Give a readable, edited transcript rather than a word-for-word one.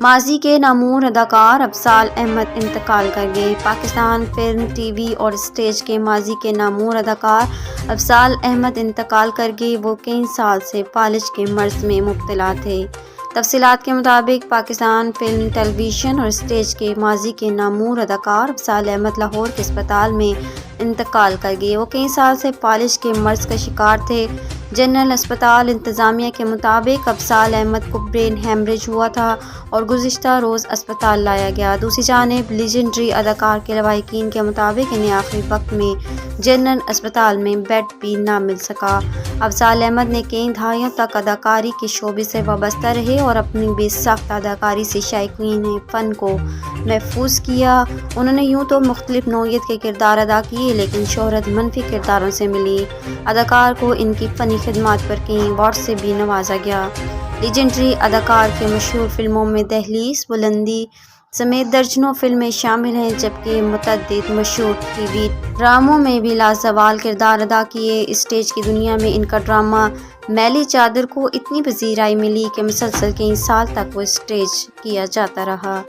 ماضی کے نامور اداکار افضال احمد انتقال کر گئے۔ پاکستان فلم، ٹی وی اور اسٹیج کے ماضی کے نامور اداکار افضال احمد انتقال کر گئے۔ وہ کئی سال سے فالج کے مرض میں مبتلا تھے۔ تفصیلات کے مطابق پاکستان فلم، ٹیلی ویژن اور اسٹیج کے ماضی کے نامور اداکار افضال احمد لاہور کے اسپتال میں انتقال کر گئے۔ وہ کئی سال سے فالج کے مرض کا شکار تھے۔ جنرل اسپتال انتظامیہ کے مطابق افضال احمد کو برین ہیمریج ہوا تھا اور گزشتہ روز اسپتال لایا گیا۔ دوسری جانب لیجنڈری اداکار کے لواحقین کے مطابق انہیں آخری وقت میں جنرل اسپتال میں بیڈ بھی نہ مل سکا۔ افضال احمد نے کئی دہائیوں تک اداکاری کے شعبے سے وابستہ رہے اور اپنی بے ساختہ اداکاری سے شائقین فن کو محفوظ کیا۔ انہوں نے یوں تو مختلف نوعیت کے کردار ادا کیے، لیکن شہرت منفی کرداروں سے ملی۔ اداکار کو ان کی فنی خدمات پر کئی ایوارڈ سے بھی نوازا گیا۔ لیجنڈری اداکار کے مشہور فلموں میں دہلیز، بلندی سمیت درجنوں فلمیں شامل ہیں، جبکہ متعدد مشہور ٹی وی ڈراموں میں بھی لازوال کردار ادا کیے۔ اسٹیج کی دنیا میں ان کا ڈرامہ میلی چادر کو اتنی پذیرائی ملی کہ مسلسل کئی سال تک وہ اسٹیج کیا جاتا رہا۔